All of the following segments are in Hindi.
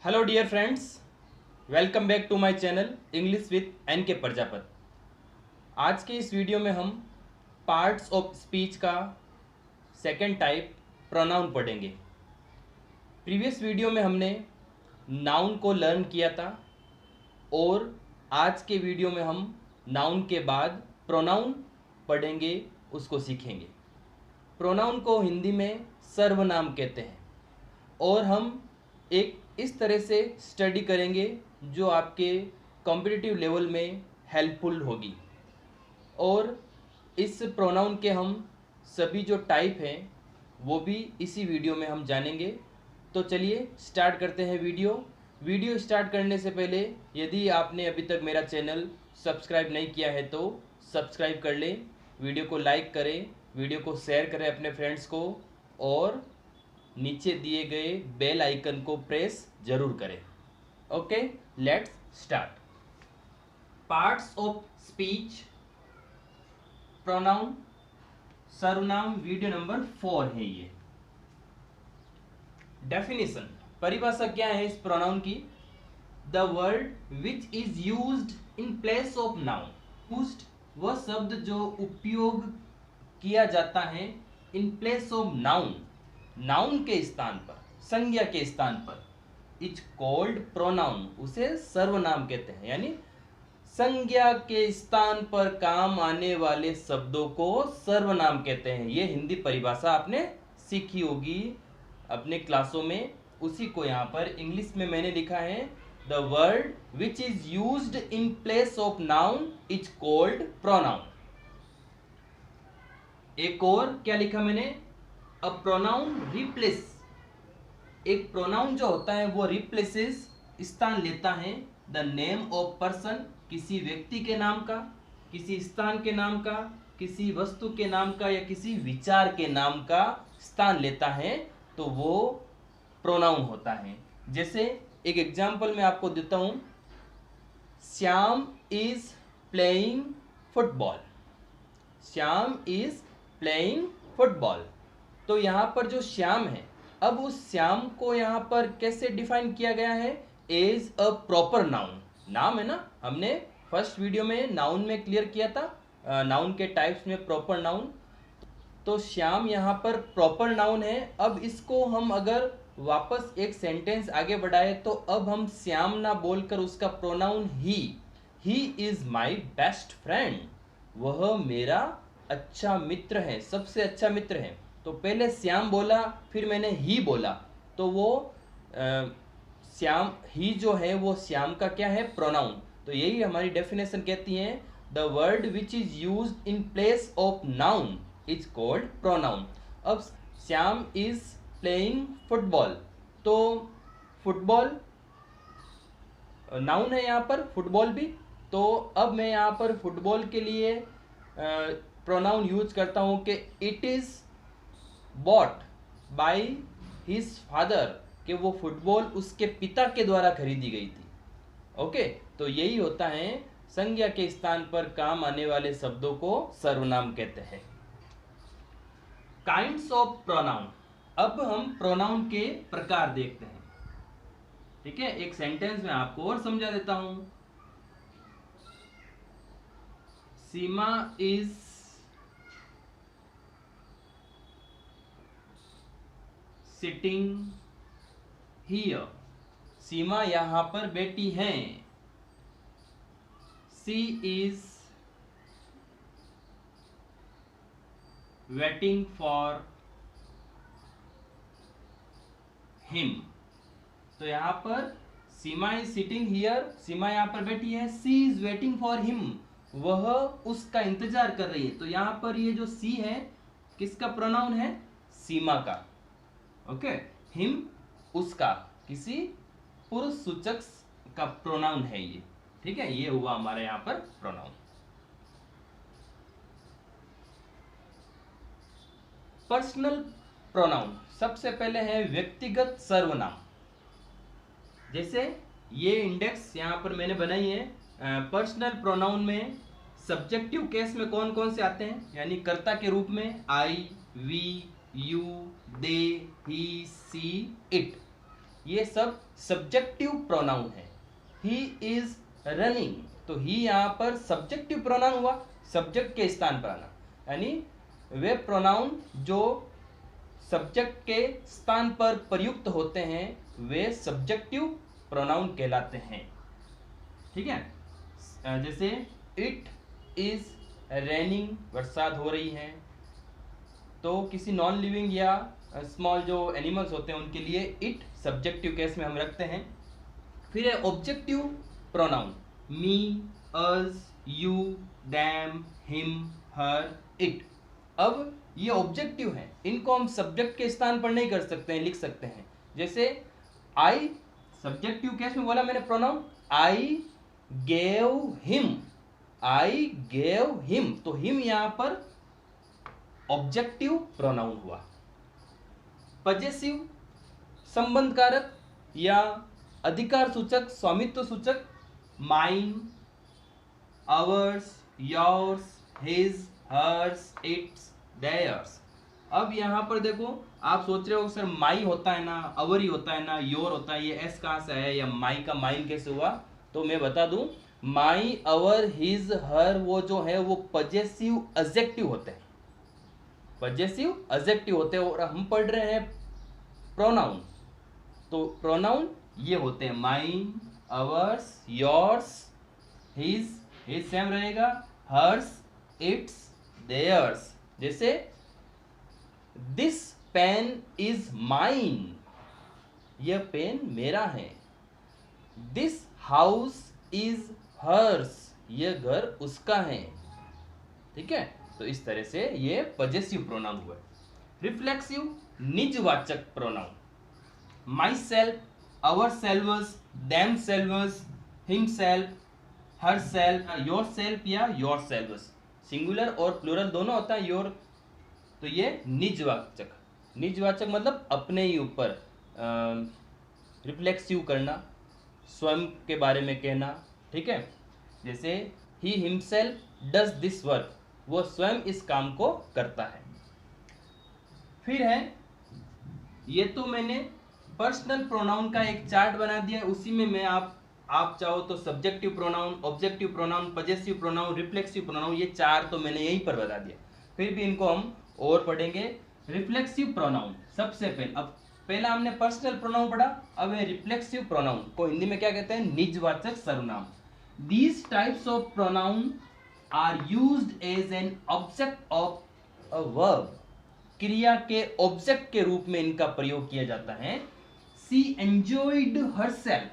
Hello dear friends, welcome back to my channel English with N K Prajapat. आज के इस वीडियो में हम पार्ट्स ऑफ स्पीच का सेकंड टाइप प्रोनाउन पढ़ेंगे। प्रीवियस वीडियो में हमने नाउन को लर्न किया था और आज के वीडियो में हम नाउन के बाद प्रोनाउन पढ़ेंगे, उसको सीखेंगे। प्रोनाउन को हिंदी में सर्वनाम कहते हैं और हम एक इस तरह से स्टडी करेंगे जो आपके कॉम्पिटिटिव लेवल में हेल्पफुल होगी। और इस प्रोनाउन के हम सभी जो टाइप हैं वो भी इसी वीडियो में हम जानेंगे। तो चलिए स्टार्ट करते हैं वीडियो स्टार्ट करने से पहले यदि आपने अभी तक मेरा चैनल सब्सक्राइब नहीं किया है तो सब्सक्राइब कर लें, वीडियो को लाइक करें, वीडियो को शेयर करें अपने फ्रेंड्स को और नीचे दिए गए बेल आइकन को प्रेस जरूर करें। Okay, let's start. Parts of speech pronoun सर्वनाम वीडियो नंबर 4 है ये। डेफिनेशन, परिभाषा क्या है इस प्रोनाउन की? The word which is used in place of noun. Used वह शब्द जो उपयोग किया जाता है in place of noun, noun के स्थान पर, संज्ञा के स्थान पर, इज कॉल्ड प्रोनाउन, उसे सर्वनाम कहते हैं। यानी संज्ञा के स्थान पर काम आने वाले शब्दों को सर्वनाम कहते हैं। ये हिंदी परिभाषा आपने सीखी होगी अपने क्लासों में, उसी को यहाँ पर इंग्लिश में मैंने लिखा है। The word which is used in place of noun is called pronoun. एक और क्या लिखा मैंने? अ प्रोनाउन रिप्लेस, एक प्रोनाउन जो होता है वो रिप्लेसेस, स्थान लेता है द नेम ऑफ पर्सन, किसी व्यक्ति के नाम का, किसी स्थान के नाम का, किसी वस्तु के नाम का या किसी विचार के नाम का स्थान लेता है तो वो प्रोनाउन होता है। जैसे एक एग्जांपल मैं आपको देता हूं, Shyam is playing football. Shyam is playing football. तो यहाँ पर जो श्याम है, अब उस श्याम को यहाँ पर कैसे डिफाइन किया गया है? As a proper noun. नाम है ना, हमने फर्स्ट वीडियो में नाउन में क्लियर किया था, नाउन के टाइप्स में प्रॉपर नाउन। तो श्याम यहाँ पर प्रॉपर नाउन है। अब इसको हम अगर वापस एक सेंटेंस आगे बढ़ाए तो अब हम श्याम ना बोलकर उसका pronoun he is my best friend, वह मेरा अच्छा मित्र है, सबसे अच्छा मित्र है। तो पहले श्याम बोला, फिर मैंने ही बोला, तो वो श्याम, ही जो है वो श्याम का क्या है? प्रोनाउन। तो यही हमारी डेफिनेशन कहती है, the word which is used in place of noun is called pronoun. अब श्याम इज प्लेइंग फुटबॉल, तो फुटबॉल नाउन है यहाँ पर, फुटबॉल भी। तो अब मैं यहाँ पर फुटबॉल के लिए प्रोनाउन यूज करता हूँ कि it is bought by his father, कि वो फुटबॉल उसके पिता के द्वारा खरीदी गई थी। ओके, तो यही होता है, संज्ञा के स्थान पर काम आने वाले शब्दों को सर्वनाम कहते हैं। Kinds of pronoun. अब हम प्रोनाउन के प्रकार देखते हैं। ठीक है, एक सेंटेंस में आपको और समझा देता हूं। सीमा इज सिटिंग हियर। सीमा यहां पर बैठी है। She is waiting for him. तो यहां पर सीमा इज सिटिंग हियर, सीमा यहां पर बैठी है। She is waiting for him, वह उसका इंतजार कर रही है। तो यहां पर ये जो सी है किसका प्रोनाउन है? सीमा का। ओके, हिम उसका, किसी पुरुष सूचक का प्रोनाउन है ये। ठीक है, ये हुआ हमारे यहां पर प्रोनाउन। पर्सनल प्रोनाउन, सबसे पहले है व्यक्तिगत सर्वनाम। जैसे ये इंडेक्स यहां पर मैंने बनाई है। पर्सनल प्रोनाउन में सब्जेक्टिव केस में कौन कौन से आते हैं, यानी कर्ता के रूप में I, we, you, they, he, she, it. ये सब सब्जेक्टिव प्रोनाउन है। ही इज रनिंग, तो ही यहाँ पर सब्जेक्टिव प्रोनाउन हुआ, सब्जेक्ट के स्थान पर आना, यानी वे प्रोनाउन जो सब्जेक्ट के स्थान पर प्रयुक्त होते हैं वे सब्जेक्टिव प्रोनाउन कहलाते हैं। ठीक है, जैसे इट इज रेनिंग, बरसात हो रही है, तो किसी नॉन लिविंग या स्मॉल जो एनिमल्स होते हैं उनके लिए इट सब्जेक्टिव केस में हम रखते हैं। फिर है objective pronoun, me, us, you, them, him, her, it. अब ये ऑब्जेक्टिव है, इनको हम सब्जेक्ट के स्थान पर नहीं कर सकते हैं, लिख सकते हैं। जैसे आई, सब्जेक्टिव केस में बोला मैंने pronoun, I gave him, I gave him, तो हिम यहां पर ऑब्जेक्टिव प्रोनाउन हुआ। पजेसिव, संबंध कारक या अधिकार सूचक, स्वामित्व सूचक, mine, ours, yours, his, hers, its, theirs. अब यहां पर देखो, आप सोच रहे हो सर माई होता है ना, अवर ही होता है ना, योर होता है, ये एस कहां से आया, या माई का माइन कैसे हुआ? तो मैं बता दूं, माई, अवर, हिज, हर वो जो है वो पजेसिव एडजेक्टिव होते हैं, पजेसिव एडजेक्टिव होते हैं। और हम पढ़ रहे हैं प्रोनाउन, तो प्रोनाउन ये होते हैं mine, ours, yours, his same रहेगा, हर्स, इट्स, देयर्स। जैसे दिस पेन इज माइन, यह पेन मेरा है। दिस हाउस इज हर्स, यह घर उसका है। ठीक है, तो इस तरह से ये पजेसिव प्रोनाउन हुआ। रिफ्लेक्सिव, निजवाचक pronoun, myself, ourselves, themselves, himself, herself, yourself या योर सेल्व्स। सिंगुलर और प्लूरल दोनों होता है योर, तो ये निजवाचक, निजवाचक मतलब अपने ही ऊपर, रिफ्लेक्सिव करना, स्वयं के बारे में कहना। ठीक है, जैसे he himself does this work, वो स्वयं इस काम को करता है। फिर है, ये तो मैंने पर्सनल प्रोनाउन का एक चार्ट बना दिया, उसी में मैं आप चाहो तो subjective pronoun, objective pronoun, possessive pronoun, reflexive pronoun, ये चार तो मैंने यहीं पर बता दिया। फिर भी इनको हम और पढ़ेंगे। रिफ्लेक्सिव प्रोनाउन सबसे पहले, अब पहला हमने पर्सनल प्रोनाउन पढ़ा, अब है रिफ्लेक्सिव प्रोनाउन को हिंदी में क्या कहते हैं? निजवाचक सर्वनाम। These types of pronoun are used as an object of a verb, क्रिया के ऑब्जेक्ट के रूप में इनका प्रयोग किया जाता है। सी एंजॉयड हरसेल्फ,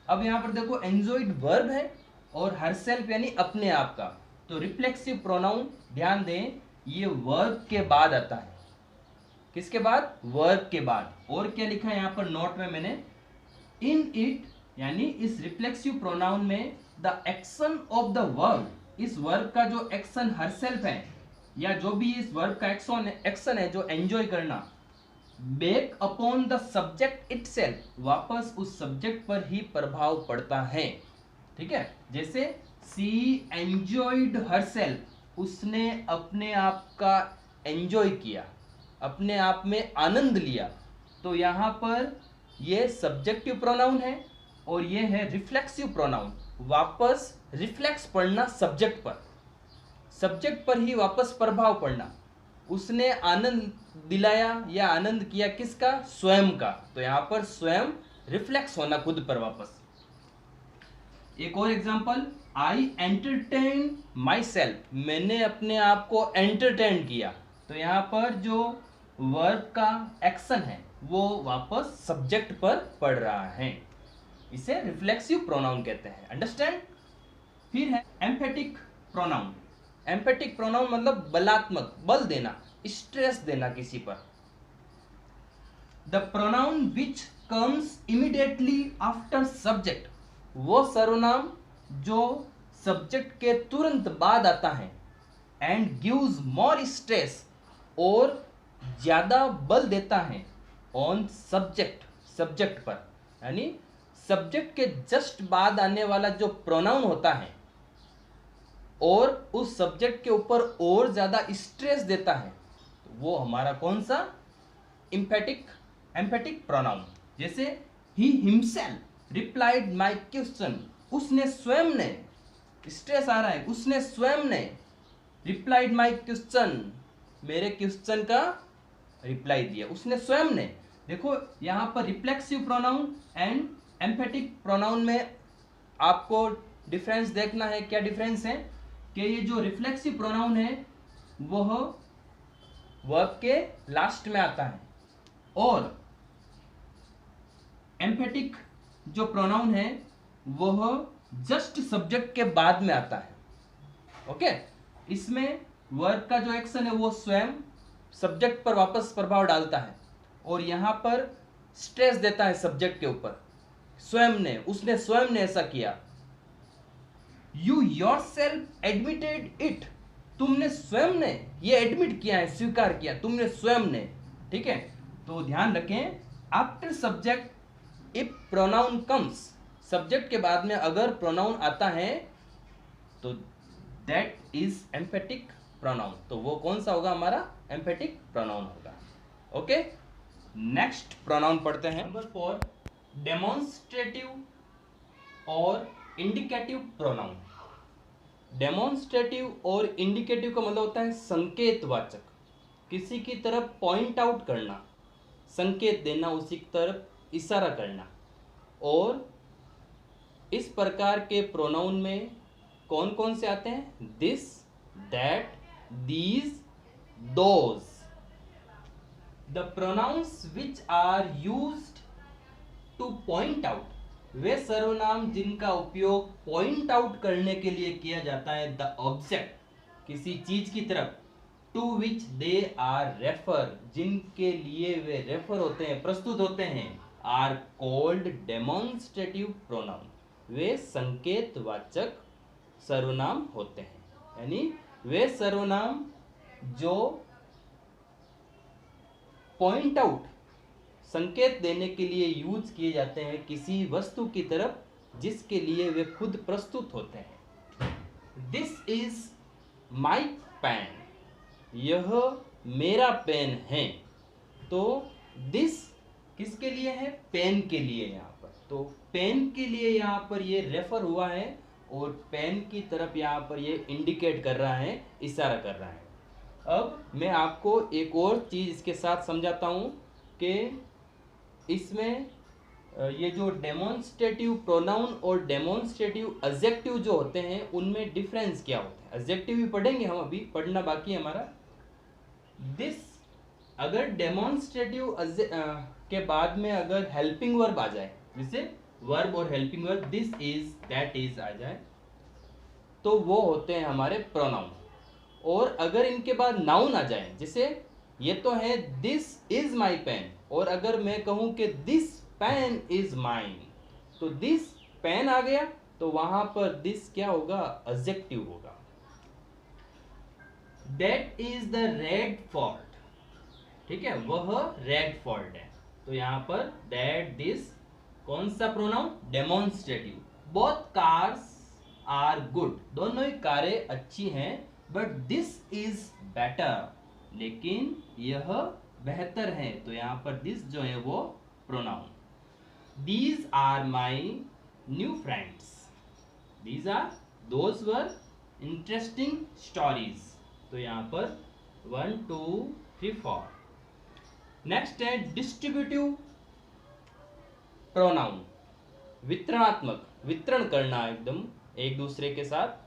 अब यहां पर देखो एंजॉयड वर्ब है और हरसेल्फ यानी अपने आप का, तो रिफ्लेक्सिव प्रोनाउन ध्यान दें ये वर्ब के बाद आता है। किसके बाद? वर्ब के बाद। और क्या लिखा है यहां पर नोट में मैंने, इन इट, यानी इस रिफ्लेक्सिव प्रोनाउन में the action of the verb, इस वर्ब का जो एक्शन हरसेल्फ है या जो भी इस वर्ब का एक्शन है जो एंजॉय करना, back upon the subject itself, वापस उस सब्जेक्ट पर ही प्रभाव पड़ता है। ठीक है, जैसे सी एंजॉयड हरसेल्फ, उसने अपने आप का एंजॉय किया, अपने आप में आनंद लिया, तो यहां पर ये सब्जेक्टिव प्रोनाउन है और ये है रिफ्लेक्सिव प्रोनाउन, वापस रिफ्लेक्स पड़ना सब्जेक्ट पर, सब्जेक्ट पर ही वापस प्रभाव पड़ना, उसने आनंद दिलाया या आनंद किया किसका? स्वयं का, तो यहां पर स्वयं रिफ्लेक्स होना खुद पर वापस। एक और example, I entertain my self, मैंने अपने आप को एंटरटेन किया, तो यहां पर जो वर्ब का एक्शन है वो वापस सब्जेक्ट पर पड़ रहा है, इसे रिफ्लेक्सिव प्रोनाउन कहते हैं। अंडरस्टैंड? फिर है एम्फेटिक प्रोनाउन। एम्फेटिक प्रोनाउन मतलब बलात्मक, बल देना, स्ट्रेस देना किसी पर। The pronoun which comes immediately after subject, वो सर्वनाम जो सब्जेक्ट के तुरंत बाद आता है, एंड गिव्स मोर स्ट्रेस, और ज्यादा बल देता है, ऑन सब्जेक्ट, सब्जेक्ट पर, यानी सब्जेक्ट के जस्ट बाद आने वाला जो प्रोनाउन होता है और उस सब्जेक्ट के ऊपर और ज्यादा स्ट्रेस देता है, तो वो हमारा कौन सा? Emphatic pronoun. जैसे he himself replied my question, उसने स्वयं ने, स्ट्रेस आ रहा है, उसने स्वयं ने रिप्लाइड माई क्वेश्चन, मेरे क्वेश्चन का रिप्लाई दिया, उसने स्वयं ने। देखो यहां पर reflexive pronoun and emphatic pronoun में आपको डिफरेंस देखना है। क्या डिफरेंस है कि ये जो रिफ्लेक्सिव प्रोनाउन है वह वर्ब के लास्ट में आता है और एम्फेटिक जो प्रोनाउन है वह जस्ट सब्जेक्ट के बाद में आता है। ओके, इसमें वर्ब का जो एक्शन है वो स्वयं सब्जेक्ट पर वापस प्रभाव डालता है और यहां पर स्ट्रेस देता है सब्जेक्ट के ऊपर, स्वयं ने, उसने स्वयं ने ऐसा किया। यू योरसेल्फ एडमिटेड इट, तुमने स्वयं ने ये एडमिट किया है, स्वीकार किया, तुमने स्वयं ने। ठीक है, तो ध्यान रखें, after subject if pronoun comes, subject के बाद में अगर प्रोनाउन आता है तो दैट इज एम्फेटिक प्रोनाउन, तो वो कौन सा होगा, हमारा एम्फेटिक प्रोनाउन होगा। ओके, नेक्स्ट प्रोनाउन पढ़ते हैं। नंबर 4, डेमोन्स्ट्रेटिव और इंडिकेटिव प्रोनाउन। डेमोन्स्ट्रेटिव और इंडिकेटिव का मतलब होता है संकेतवाचक, किसी की तरफ पॉइंट आउट करना, संकेत देना, उसी की तरफ इशारा करना। और इस प्रकार के प्रोनाउन में कौन कौन से आते हैं, this, that, these, those. The pronouns which are used to point out, वे सर्वनाम जिनका उपयोग पॉइंट आउट करने के लिए किया जाता है द ऑब्जेक्ट, किसी चीज की तरफ, to which they are refer, जिनके लिए वे रेफर होते हैं, प्रस्तुत होते हैं, आर कॉल्ड डेमोन्स्ट्रेटिव प्रोनाउन, वे संकेतवाचक सर्वनाम होते हैं। यानी वे सर्वनाम जो पॉइंट आउट, संकेत देने के लिए यूज किए जाते हैं किसी वस्तु की तरफ जिसके लिए वे खुद प्रस्तुत होते हैं। दिस इज माई पेन, यह मेरा पेन है। तो दिस किसके लिए है, पेन के लिए यहाँ पर, तो पेन के लिए यहाँ पर ये रेफर हुआ है और पेन की तरफ यहाँ पर ये इंडिकेट कर रहा है, इशारा कर रहा है। अब मैं आपको एक और चीज इसके साथ समझाता हूँ कि इसमें ये जो डेमोन्स्ट्रेटिव प्रोनाउन और डेमोन्स्ट्रेटिव एडजेक्टिव जो होते हैं उनमें डिफरेंस क्या होता है। एडजेक्टिव भी पढ़ेंगे हम, अभी पढ़ना बाकी है हमारा। दिस, अगर डेमोन्स्ट्रेटिव के बाद में अगर हेल्पिंग वर्ब आ जाए, जैसे वर्ब और helping verb, this is, that is आ जाए, तो वो होते हैं हमारे प्रोनाउन। और अगर इनके बाद नाउन आ जाए, जैसे ये तो है दिस इज माई पेन, और अगर मैं कहूं कि दिस पेन इज माइन, तो दिस पेन आ गया, तो वहां पर दिस क्या होगा, एडजेक्टिव होगा। That is the red fort, ठीक है, वह रेड फोर्ट है, तो यहां पर दैट, दिस, कौन सा pronoun, demonstrative. Both cars are good, दोनों ही कारें अच्छी हैं, बट दिस इज बेटर, लेकिन यह बेहतर है, तो यहां पर दिस जो है वो pronoun. These are my new friends, these are, those were interesting stories, तो यहां पर 1 2 3 4। नेक्स्ट है डिस्ट्रीब्यूटिव प्रोनाउन, वितरणात्मक, वितरण करना एकदम एक दूसरे के साथ,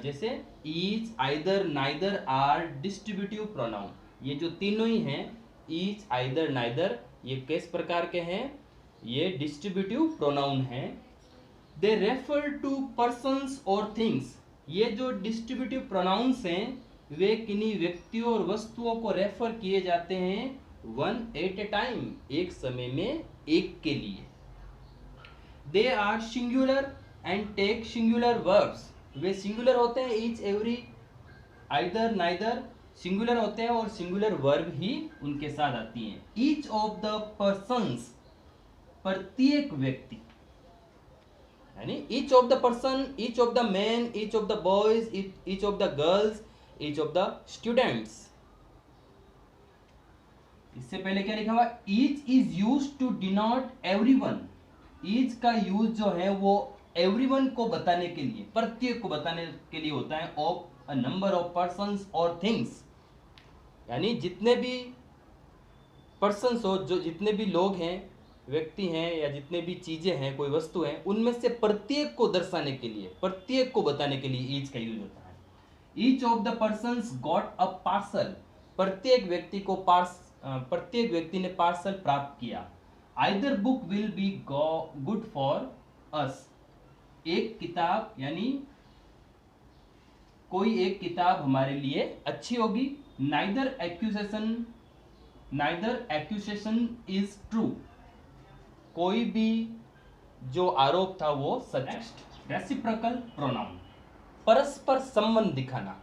जैसे each, either, neither are distributive pronoun. ये जो तीनों ही हैं, ईच, आइदर, नाइदर, ये किस प्रकार के हैं, ये डिस्ट्रीब्यूटिव प्रोनाउन हैं। दे रेफर टू पर्सन्स और थिंग्स, ये जो डिस्ट्रीब्यूटिव प्रोनाउंस हैं वे किन्हीं व्यक्तियों और वस्तुओं को रेफर किए जाते हैं वन एट ए टाइम, एक समय में एक के लिए। They are singular and take singular verbs, वे सिंगुलर होते हैं, each, every, either, neither singular होते हैं और सिंगुलर वर्ब ही उनके साथ आती हैं। ईच ऑफ द पर्सन्स, प्रत्येक व्यक्ति, यानी each of the person, each of the man, each of the boys, each of the girls, each of the students. इससे पहले क्या लिखा हुआ, each is used to denote everyone, each का यूज जो है वो एवरीवन को बताने के लिए, प्रत्येक को बताने के लिए होता है, of a number of persons और थिंग्स, यानी जितने भी पर्सन्स हो, जो जितने भी लोग हैं, व्यक्ति हैं, या जितने भी चीजें हैं, कोई वस्तु है, उनमें से प्रत्येक को दर्शाने के लिए, प्रत्येक को बताने के लिए ईच का यूज होता है। Each of the persons got a parcel, प्रत्येक व्यक्ति को प्रत्येक व्यक्ति ने पार्सल प्राप्त किया। Either book will be good for us, एक किताब यानी कोई एक किताब हमारे लिए अच्छी होगी। नाइदर एक्यूसेशन इज ट्रू, कोई भी जो आरोप था वो सच है। रेसिप्रोकल प्रोनाउन, परस्पर संबंध दिखाना,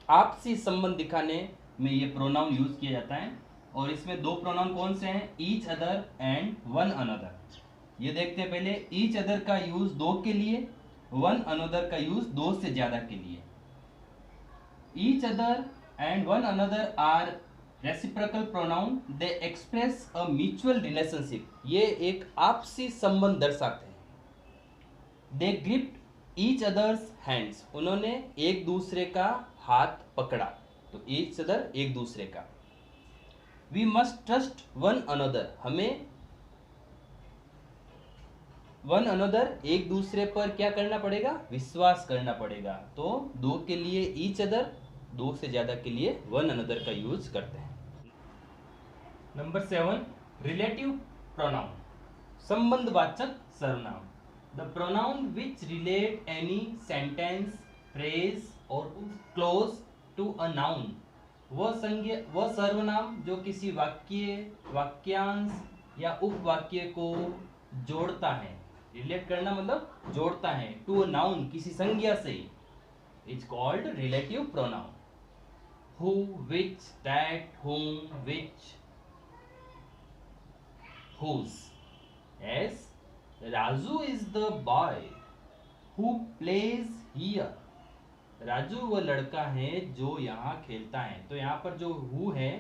आपसी संबंध दिखाने में ये प्रोनाउन यूज किया जाता है। और इसमें दो प्रोनाउन कौन से हैं? Each other and one another. ये देखते हैं पहले। ईच अदर का यूज दो के लिए, वन अनदर का यूज दो से ज्यादा के लिए। Each other and one another are reciprocal pronoun, they express a mutual relationship, ये एक आपसी संबंध दर्शाते हैं। They gripped each other's hands, उन्होंने एक दूसरे का हाथ पकड़ा, तो ईच अदर एक दूसरे का। We must trust one another, हमें वन अनदर एक दूसरे पर क्या करना पड़ेगा? विश्वास करना पड़ेगा। तो दो के लिए ईच अदर, दो से ज्यादा के लिए वन अनदर का यूज करते हैं। नंबर 7, रिलेटिव प्रोनाउन, संबंधवाचक सर्वनाम। The pronoun which relate any sentence, phrase और क्लोज टू अ नाउन, वह सर्वनाम जो किसी वाक्य, वाक्यांश या उपवाक्य को जोड़ता है। रिलेट करना मतलब जोड़ता है, टू अ नाउन, किसी संज्ञा से, is called relative pronoun. Who, which, that, whom, which, whose. Yes, Raju is the boy who plays here. Raju वह लड़का है जो यहाँ खेलता है। तो यहाँ पर जो हु है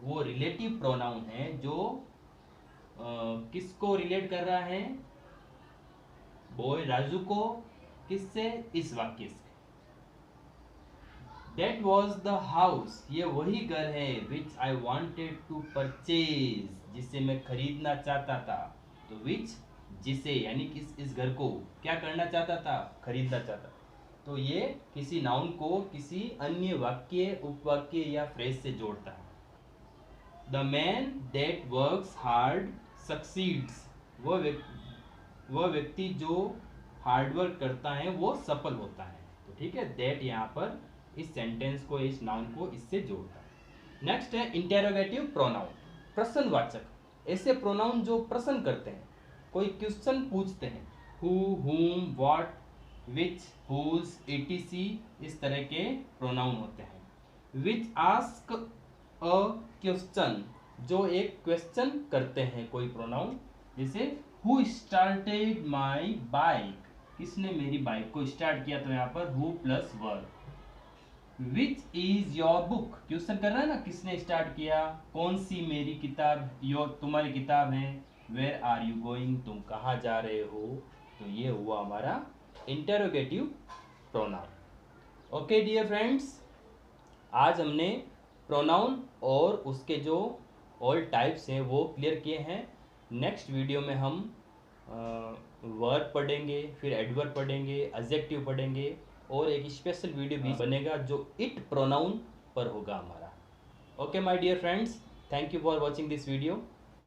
वो रिलेटिव प्रोनाउन है, जो किसको रिलेट कर रहा है? बॉय राजू को, किससे? इस वाक्य से। That was the house, ये वही घर है, which I wanted to purchase, जिसे मैं खरीदना चाहता था। तो which, जिसे, यानी इस घर को क्या करना चाहता था? खरीदना चाहता। तो ये किसी नाउन को किसी अन्य वाक्य, उपवाक्य या फ्रेज से जोड़ता है। The man that works hard succeeds, वह व्यक्ति जो हार्डवर्क करता है वो सफल होता है। तो ठीक है, दैट यहाँ पर इस सेंटेंस को, इस नाउन को इससे जोड़ता है। नेक्स्ट है इंटेरोगेटिव प्रोनाउन, प्रश्नवाचक, ऐसे प्रोनाउन जो प्रश्न करते हैं, कोई क्वेश्चन पूछते हैं। Who, whom, what, which, whose, etc, इस तरह के प्रोनाउन होते हैं। which ask a question, जो एक क्वेश्चन करते हैं कोई प्रोनाउन, जैसे who started my bike, किसने मेरी बाइक को स्टार्ट किया, तो यहाँ पर who plus verb. Which is your book, question कर रहा है ना, किसने स्टार्ट किया, कौन सी मेरी किताब, तुम्हारी किताब है। Where are you going, तुम कहाँ जा रहे हो। तो ये हुआ हमारा interrogative pronoun. Okay dear friends, आज हमने प्रोनाउन और उसके जो ऑल टाइप्स हैं वो क्लियर किए हैं। नेक्स्ट वीडियो में हम वर्ब पढ़ेंगे, फिर एडवर्ब पढ़ेंगे, एडजेक्टिव पढ़ेंगे, और एक स्पेशल वीडियो भी बनेगा जो इट प्रोनाउन पर होगा हमारा। Okay my dear friends, thank you for watching this video.